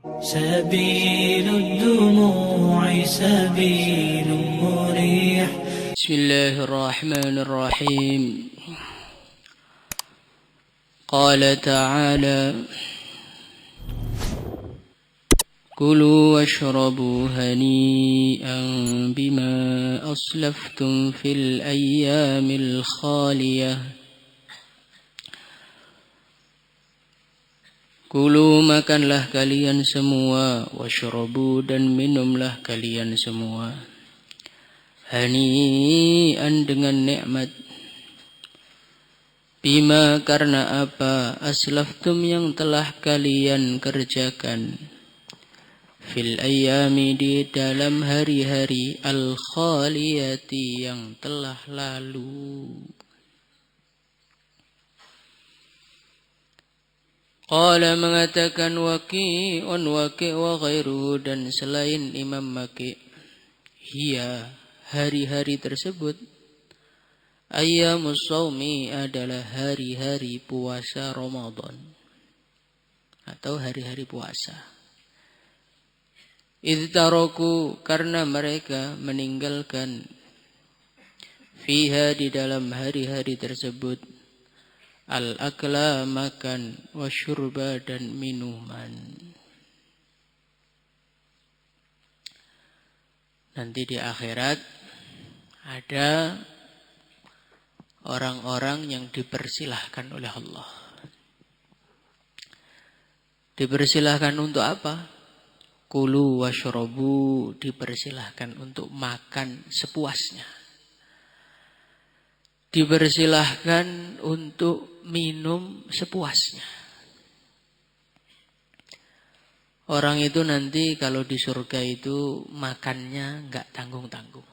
سبيل الدموع سبيل مريح. بسم الله الرحمن الرحيم. قال تعالى: كلوا واشربوا هنيئا بما أسلفتم في الأيام الخالية. Kulu makanlah kalian semua, washrabu dan minumlah kalian semua. Hani'an dengan nikmat. Bima karena apa, aslaftum yang telah kalian kerjakan. Fil ayami di dalam hari-hari al-khaliyati yang telah lalu. Qala mengatakan Waqi'un wa ghairuhu dan selain Imam Waqi', hiya hari-hari tersebut, ayyamus shaumi adalah hari-hari puasa Ramadan atau hari-hari puasa. Idh taraku karena mereka meninggalkan fiha di dalam hari-hari tersebut al-akla makan, wasyurba dan minuman. Nanti di akhirat ada orang-orang yang dipersilahkan oleh Allah. Dipersilahkan untuk apa? Kulu wasyrabu, dipersilahkan untuk makan sepuasnya. Dipersilahkan untuk minum sepuasnya. Orang itu nanti kalau di surga itu makannya enggak tanggung-tanggung.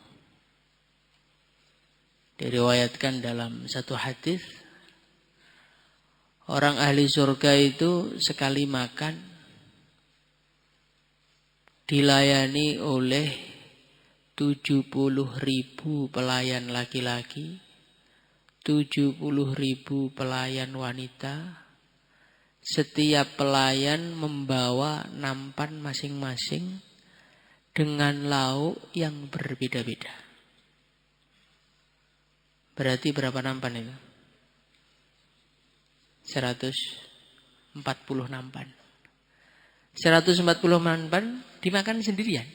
Diriwayatkan dalam satu hadis, orang ahli surga itu sekali makan dilayani oleh 70.000 pelayan laki-laki, 70.000 pelayan wanita. Setiap pelayan membawa nampan masing-masing dengan lauk yang berbeda-beda. Berarti berapa nampan itu? 140 nampan. 140 nampan dimakan sendirian.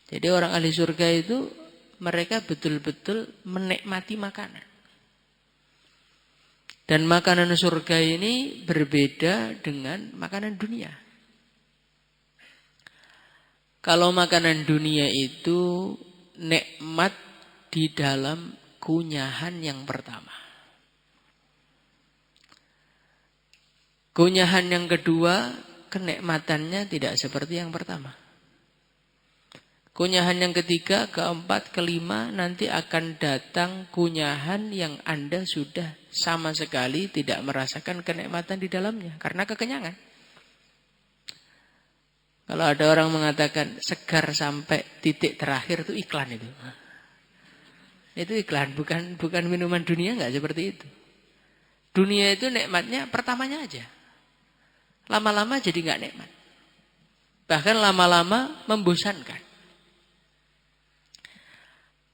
Jadi orang ahli surga itu mereka betul-betul menikmati makanan. Dan makanan surga ini berbeda dengan makanan dunia. Kalau makanan dunia itu nikmat di dalam kunyahan yang pertama. Kunyahan yang kedua, kenikmatannya tidak seperti yang pertama. Kunyahan yang ketiga, keempat, kelima, nanti akan datang kunyahan yang Anda sudah sama sekali tidak merasakan kenikmatan di dalamnya. Karena kekenyangan. Kalau ada orang mengatakan segar sampai titik terakhir itu iklan itu. Itu iklan, bukan minuman dunia, enggak seperti itu. Dunia itu nikmatnya pertamanya aja. Lama-lama jadi enggak nikmat. Bahkan lama-lama membosankan.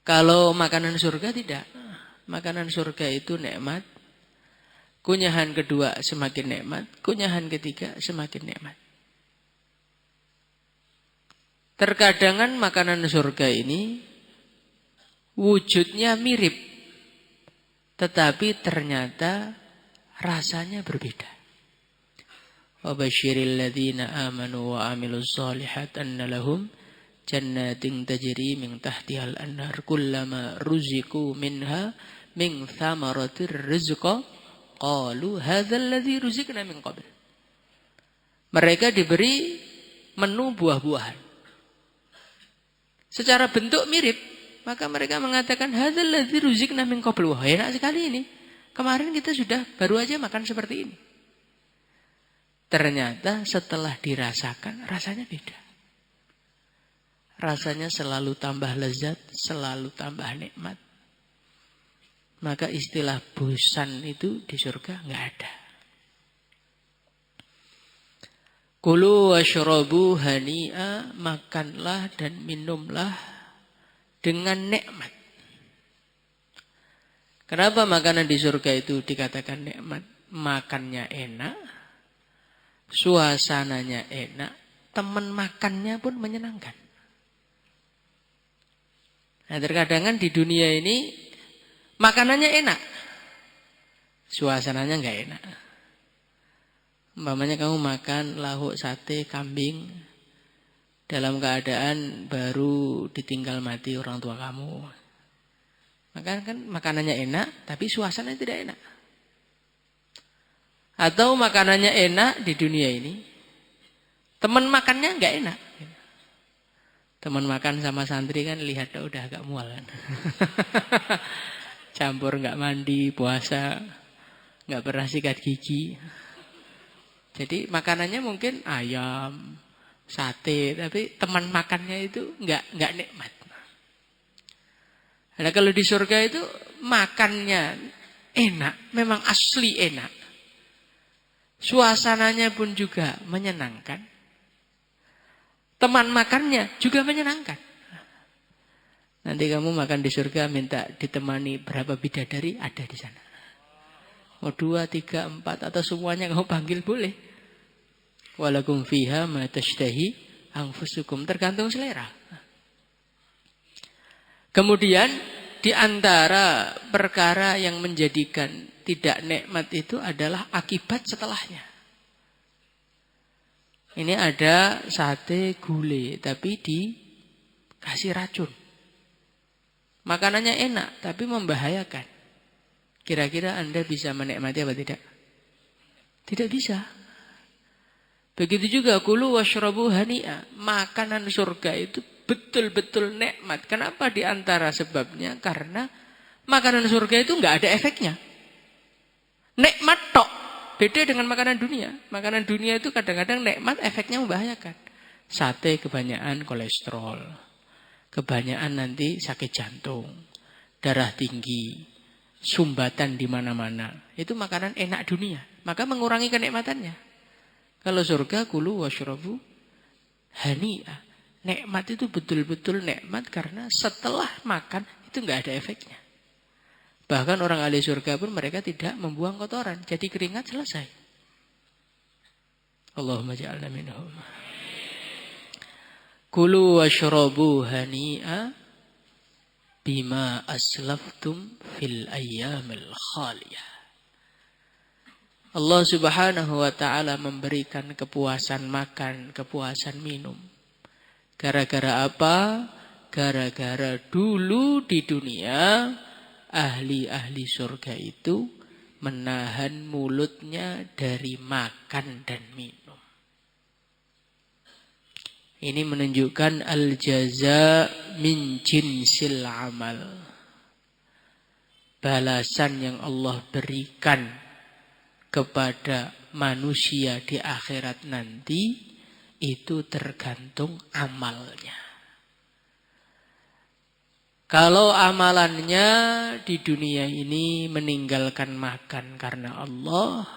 Kalau makanan surga tidak. Makanan surga itu nikmat. Kunyahan kedua semakin nikmat. Kunyahan ketiga semakin nikmat. Terkadangan makanan surga ini wujudnya mirip. Tetapi ternyata rasanya berbeda. Wa basyiril ladzina amanu wa amilus shalihat anna lahum jannatin tajri min tahtihal anhar kullama ruziqu minha min thamaratir rizqa qalu hadzal ladzi ruziqna min qabl. Mereka diberi menu buah-buahan. Secara bentuk mirip, maka mereka mengatakan hadzal ladzi ruziqna min qabl. Wah, enak sekali ini. Kemarin kita sudah baru aja makan seperti ini. Ternyata setelah dirasakan rasanya beda. Rasanya selalu tambah lezat, selalu tambah nikmat. Maka istilah bosan itu di surga enggak ada. Kulu washrabu hani'a, makanlah dan minumlah dengan nikmat. Kenapa makanan di surga itu dikatakan nikmat? Makannya enak, suasananya enak, teman makannya pun menyenangkan. Nah, terkadang di dunia ini makanannya enak, suasananya nggak enak. Umpamanya kamu makan lahuk sate kambing dalam keadaan baru ditinggal mati orang tua kamu. Maka kan makanannya enak, tapi suasananya tidak enak. Atau makanannya enak di dunia ini, teman makannya nggak enak. Teman makan sama santri kan lihat udah agak mual kan. Campur nggak mandi, puasa, nggak pernah sikat gigi. Jadi makanannya mungkin ayam, sate, tapi teman makannya itu nggak nikmat. Nah, kalau di surga itu makannya enak, memang asli enak. Suasananya pun juga menyenangkan. Teman makannya juga menyenangkan. Nanti kamu makan di surga minta ditemani berapa bidadari ada di sana. Mau 2, 3, 4 atau semuanya kamu panggil boleh. Walakum fiha ma tashtahi anfusukum, tergantung selera. Kemudian di antara perkara yang menjadikan tidak nikmat itu adalah akibat setelahnya. Ini ada sate gulai tapi dikasih racun. Makanannya enak tapi membahayakan. Kira-kira Anda bisa menikmati apa tidak? Tidak bisa. Begitu juga kulu washrabu hani'a. Makanan surga itu betul-betul nikmat. Kenapa di antara sebabnya? Karena makanan surga itu nggak ada efeknya. Nikmat tok. Beda dengan makanan dunia. Makanan dunia itu kadang-kadang nikmat, efeknya membahayakan. Sate kebanyakan kolesterol. Kebanyakan nanti sakit jantung. Darah tinggi. Sumbatan di mana-mana. Itu makanan enak dunia. Maka mengurangi kenikmatannya. Kalau surga kulu washrabu hani'a. Nikmat itu betul-betul nikmat karena setelah makan itu nggak ada efeknya. Bahkan orang ahli surga pun mereka tidak membuang kotoran. Jadi keringat selesai. Allahumma ja'alna minhum. Kulu washrabu hani'a bima aslaftum fil ayyamil khaliyah. Allah Subhanahu wa ta'ala memberikan kepuasan makan, kepuasan minum. Gara-gara apa? Gara-gara dulu di dunia ahli-ahli surga itu menahan mulutnya dari makan dan minum. Ini menunjukkan al-jaza min jinsil amal. Balasan yang Allah berikan kepada manusia di akhirat nanti itu tergantung amalnya. Kalau amalannya di dunia ini meninggalkan makan karena Allah,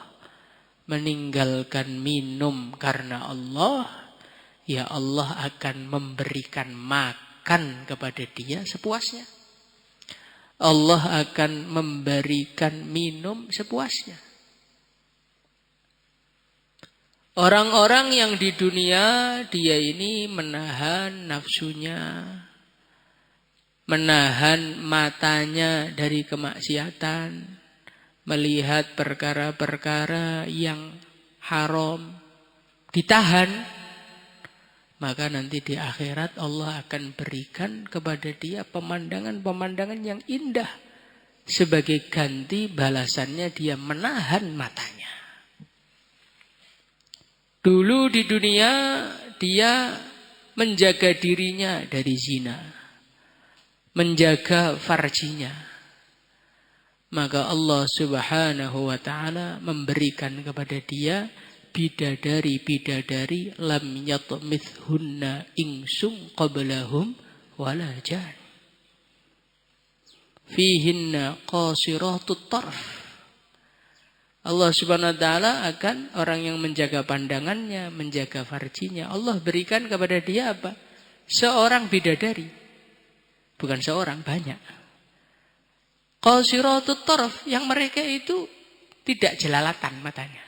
meninggalkan minum karena Allah, ya Allah akan memberikan makan kepada dia sepuasnya. Allah akan memberikan minum sepuasnya. Orang-orang yang di dunia dia ini menahan nafsunya, menahan matanya dari kemaksiatan, melihat perkara-perkara yang haram, ditahan, maka nanti di akhirat Allah akan berikan kepada dia pemandangan-pemandangan yang indah. Sebagai ganti balasannya dia menahan matanya. Dulu di dunia dia menjaga dirinya dari zina. Menjaga farjinya. Maka Allah Subhanahu wa ta'ala memberikan kepada dia bidadari-bidadari lam yatmithunna insum qablahum wala jan. Fihinna qasiratut tarf. Allah Subhanahu wa taala akan orang yang menjaga pandangannya, menjaga farjinya. Allah berikan kepada dia apa? Seorang bidadari. Bukan seorang, banyak. Qasiratut taraf, yang mereka itu tidak jelalatan matanya.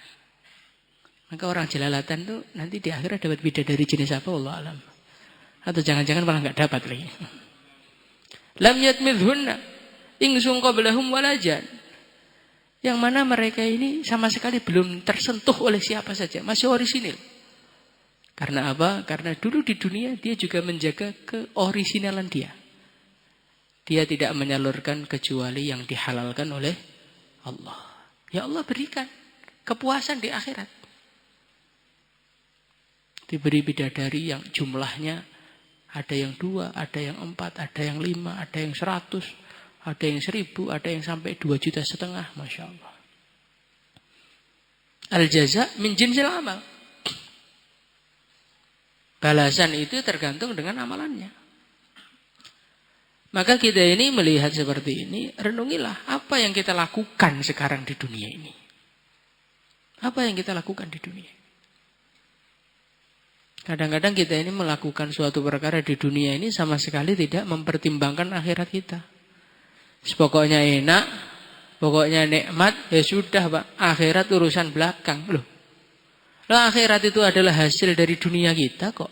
Maka orang jelalatan itu nanti di akhirat dapat bidadari jenis apa Allah alam. Atau jangan-jangan malah enggak dapat lagi. Lam yatmidhunna ingsun qablahum walajan. Yang mana mereka ini sama sekali belum tersentuh oleh siapa saja. Masih orisinil. Karena apa? Karena dulu di dunia dia juga menjaga keorisinalan dia. Dia tidak menyalurkan kecuali yang dihalalkan oleh Allah. Ya Allah berikan kepuasan di akhirat. Diberi bidadari yang jumlahnya ada yang 2, ada yang 4, ada yang 5, ada yang 100. Ada yang 1000, ada yang sampai 2,5 juta. Masya Allah. Al-jaza min jinsil amal. Balasan itu tergantung dengan amalannya. Maka kita ini melihat seperti ini, renungilah apa yang kita lakukan sekarang di dunia ini. Apa yang kita lakukan di dunia. Kadang-kadang kita ini melakukan suatu perkara di dunia ini sama sekali tidak mempertimbangkan akhirat kita. Pokoknya enak, pokoknya nikmat, ya sudah Pak. Akhirat urusan belakang. Loh akhirat itu adalah hasil dari dunia kita kok.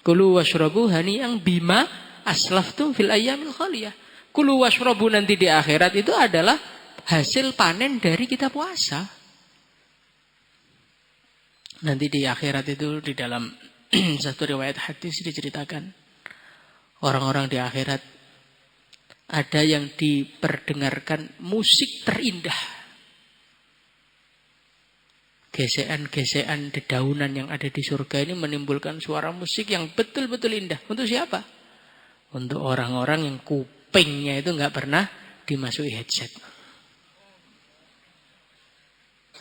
Kulu washrabu hani'an bima aslaftum fil ayyamil khaliyah. Kulu washrabu nanti di akhirat itu adalah hasil panen dari kita puasa. Nanti di akhirat itu di dalam satu riwayat hadis diceritakan. Orang-orang di akhirat ada yang diperdengarkan musik terindah. Gesekan-gesekan dedaunan yang ada di surga ini menimbulkan suara musik yang betul-betul indah. Untuk siapa? Untuk orang-orang yang kupingnya itu nggak pernah dimasuki headset.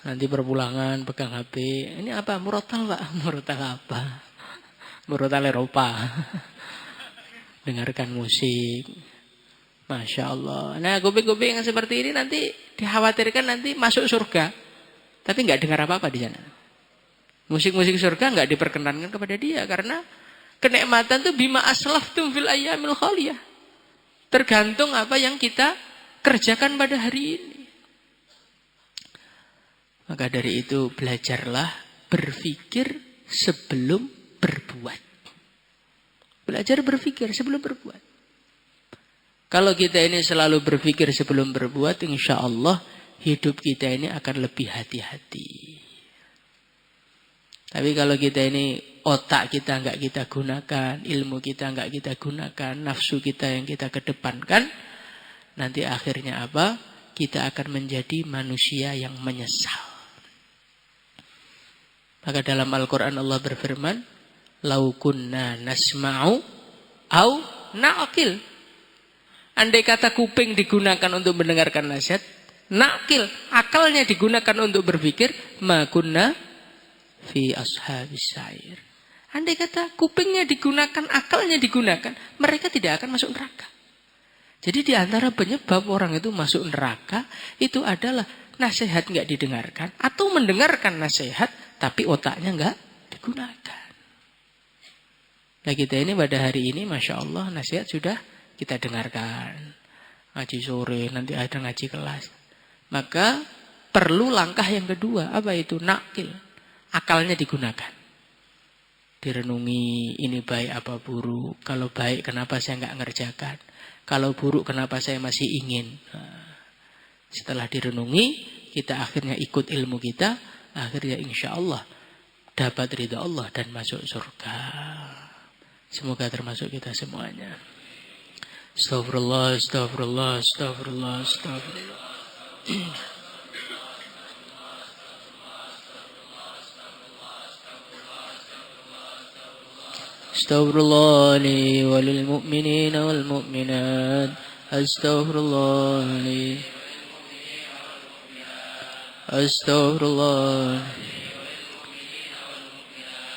Nanti perpulangan pegang HP. Ini apa? Murotal Pak? Murotal apa? Murotal Eropa. Dengarkan musik. Masya Allah. Nah kuping-kuping yang seperti ini nanti dikhawatirkan nanti masuk surga. Tapi nggak dengar apa-apa di sana. Musik-musik surga nggak diperkenankan kepada dia. Karena kenikmatan itu bima aslaftum fil ayyamil khaliyah. Tergantung apa yang kita kerjakan pada hari ini. Maka dari itu belajarlah berpikir sebelum berbuat. Belajar berpikir sebelum berbuat. Kalau kita ini selalu berpikir sebelum berbuat, insya Allah hidup kita ini akan lebih hati-hati. Tapi kalau kita ini otak kita nggak kita gunakan, ilmu kita nggak kita gunakan, nafsu kita yang kita kedepankan, nanti akhirnya apa? Kita akan menjadi manusia yang menyesal. Maka dalam Al-Quran Allah berfirman, "Lau kunna nasma'u au na'qil." Andai kata kuping digunakan untuk mendengarkan nasihat, na'qil, akalnya digunakan untuk berpikir, ma kunna fi ashabis sa'ir. Andai kata kupingnya digunakan, akalnya digunakan, mereka tidak akan masuk neraka. Jadi di antara penyebab orang itu masuk neraka, itu adalah nasihat nggak didengarkan, atau mendengarkan nasihat, tapi otaknya nggak digunakan. Nah kita ini pada hari ini, Masya Allah, nasihat sudah kita dengarkan. Ngaji sore, nanti ada ngaji kelas. Maka perlu langkah yang kedua. Apa itu? Nakil. Akalnya digunakan. Direnungi, ini baik apa buruk. Kalau baik, kenapa saya nggak ngerjakan? Kalau buruk, kenapa saya masih ingin? Nah, setelah direnungi, kita akhirnya ikut ilmu kita. Akhirnya insya Allah dapat ridha Allah dan masuk surga. Semoga termasuk kita semuanya. Astagfirullah, astagfirullah, astagfirullah, astagfirullah. Astagfirullah li walil mu'minina wal mu'minat. Astagfirullah li. Astagfirullah.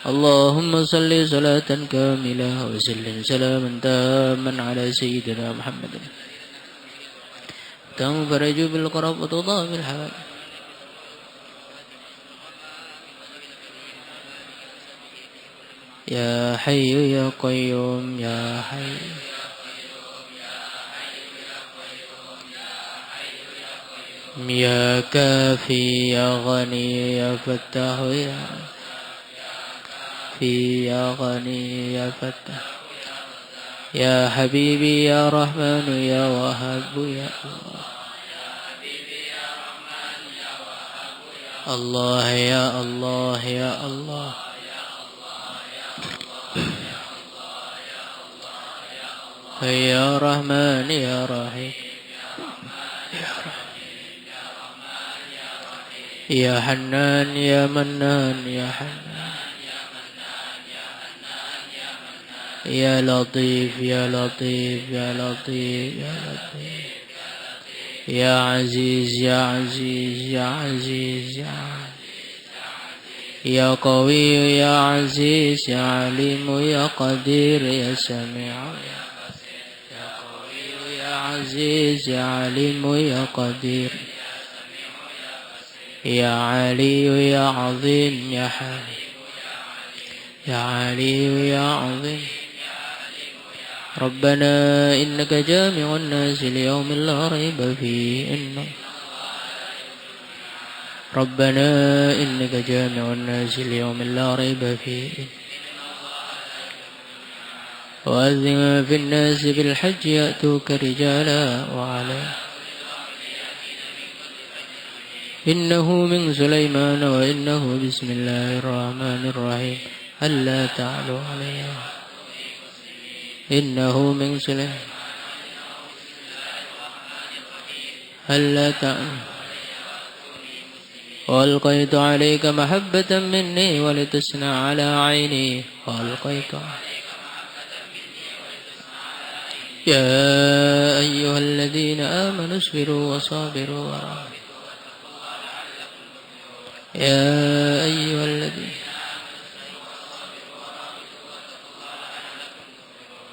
Allahumma salli salatan kamilah wa sallim salaman tamman ala sayyidina Muhammadin. Tanfaraju bil qarab wa tudamil hal. يا حي يا قيوم يا حي يا كافي يا غني يا فتاح يا في يا غني يا فتاح يا حبيبي يا رحمن يا وهاب يا الله يا الله يا الله يا رحمن يا رحيم يا حنان يا منان يا حنان يا لطيف يا لطيف يا لطيف يا لطيف يا عزيز يا عزيز يا عزيز يا يا قوي يا عزيز يا عليم يا قدير يا سميع يا قوي يا عزيز يا عليم يا قدير يا علي يا عظيم يا حليم يا علي يا عظيم ربنا إنك جامع الناس ليوم لا ريب فيه ربنا إنك جامع الناس ليوم لا ريب فيه وأذن في الناس بالحج يأتوك رجالا وعلا إنه من سليمان وإنه بسم الله الرحمن الرحيم ألا تعلوا علي إنه من سليمان ألا تعلوا وألقيت عليك محبة مني ولتصنع على عيني وألقيت يا أيها الذين آمنوا اصبروا وصابروا ورابطوا يا أيها الذين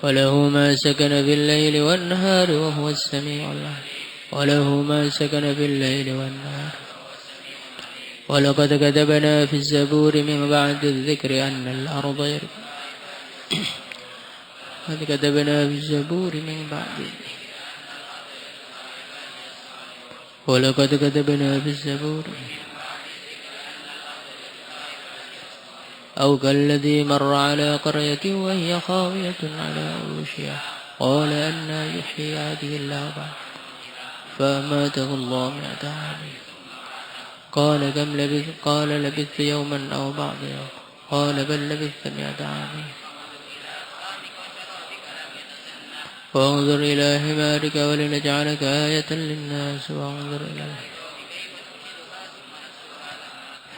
وله ما سكن في الليل والنهار وهو السميع العليم وله ما سكن في الليل والنهار ولقد كتبنا في الزبور من بعد الذكر أن الأرض قد كتبنا في الزبور من بعد ولقد كتبنا في الزبور أو كالذي مر على قرية وهي خاوية على عروشها قال أنى يحيي هذه الله بعد فأماته الله 100 عام قال كم لبثت قال لبثت يوما أو بعض يوم قال بل لبثت 100 عام وانظر إلى حمارك ولنجعلك آية للناس وانظر إلى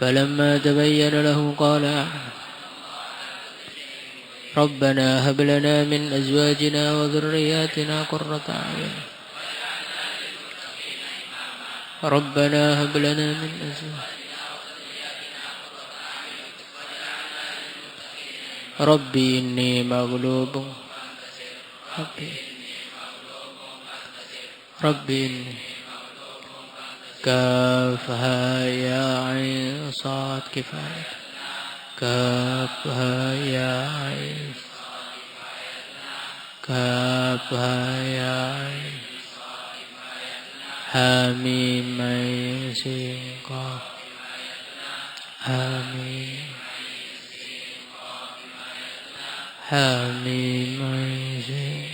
فلما تبين له قال ربنا هب لنا من أزواجنا وذرياتنا قرة أعين ربنا هب لنا من أزواجنا ربي إني مغلوب ربي إني كافها يا عين صاد كفاية كافها يا عين كافها يا عين حميم عين سين قاف حميم حميم عين سين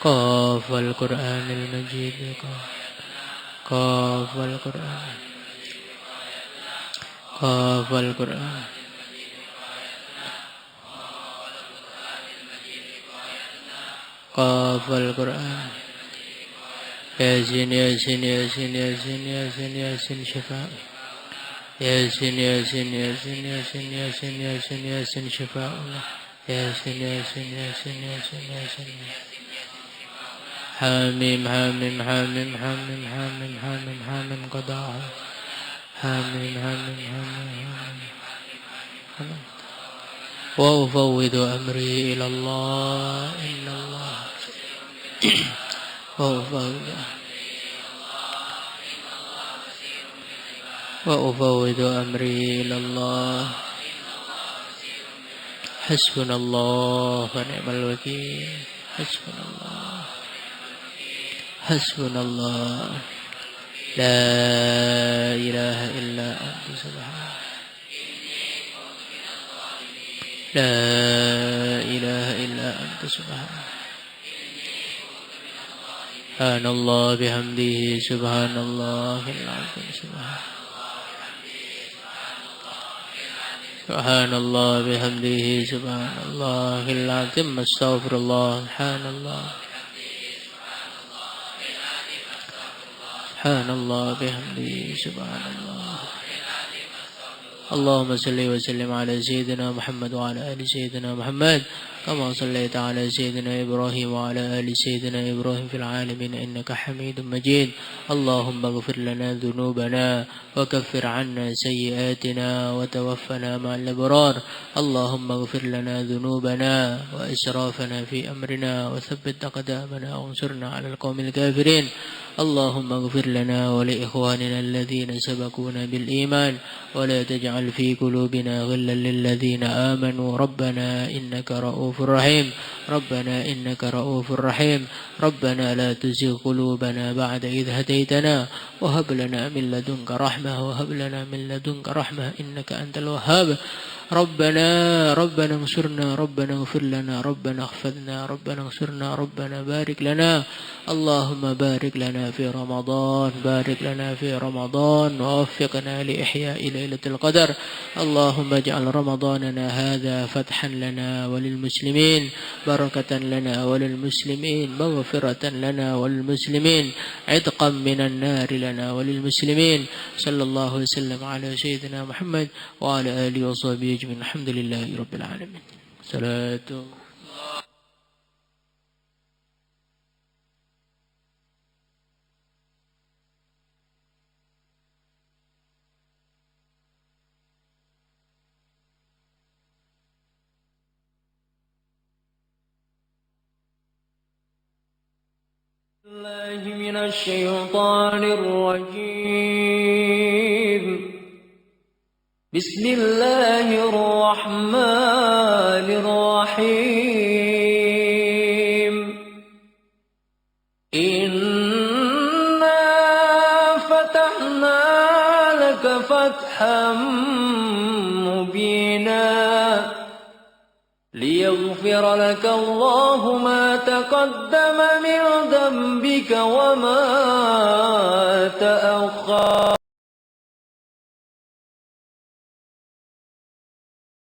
قاف القرآن المجيد قاف القرآن قاف القرآن قاف القرآن ياسين ياسين ياسين ياسين ياسين ياسين شفاء ياسين ياسين ياسين ياسين ياسين ياسين ياسين شفاء ياسين ياسين ياسين ياسين ياسين حاميم حاميم حاميم حاميم حاميم حاميم حاميم قضاء حاميم حاميم حاميم حاميم وأفوض أمري إلى الله إن الله وأفوض أمري إلى الله Hasbunallah wa ni'mal wakil. Hasbunallah. Hasbunallah. La ilaha illa anta subhanak. La ilaha illa anta subhanak. Subhanallah bihamdihi subhanallahil azim subhanallah bihamdihi subhanallahil azim astaghfirullah subhanallah bihamdihi subhanallah. Allahumma salli wa sallim ala sayyidina Muhammad wa ala ali sayyidina Muhammad kama sallaita ala sayyidina Ibrahim wa ala ali sayyidina Ibrahim fil alamin innaka Hamidum Majid. Allahumma ighfir lana dhunubana wa kaffir 'anna sayyi'atina wa tawaffana ma'al abrar. Allahumma ighfir lana dhunubana wa israfana fi amrina wa thabbit aqdamana wa ansurna 'alal qawmil kafirin. Allahumma ighfir lana wa li ikhwanina alladhina sabaquna bil iman wa la taj'al fi qulubina ghillan lil ladzina amanu rabbana innaka ra'ufur rahim. Rabbana innaka ra'ufur rahim. Rabbana la tuzigh qulubana ba'da idh hadaytana wa hab lana min ladunka rahmah wa hab lana min ladunka rahmah innaka antal wahhab. ربنا انصرنا ربنا اغفر لنا ربنا احفظنا ربنا انصرنا ربنا بارك لنا. اللهم بارك لنا في رمضان بارك لنا في رمضان ووفقنا لإحياء ليلة القدر. اللهم اجعل رمضاننا هذا فتحا لنا وللمسلمين بركة لنا وللمسلمين مغفرة لنا وللمسلمين عتقا من النار لنا وللمسلمين. صلى الله وسلم على سيدنا محمد وعلى آله وصحبه أجمعين. الحمد لله رب العالمين. صلاة الله من الشيطان الرجيم. بسم الله الرحمن الرحيم. إنا فتحنا لك فتحا مبينا ليغفر لك الله ما تقدم من ذنبك وما تأخر.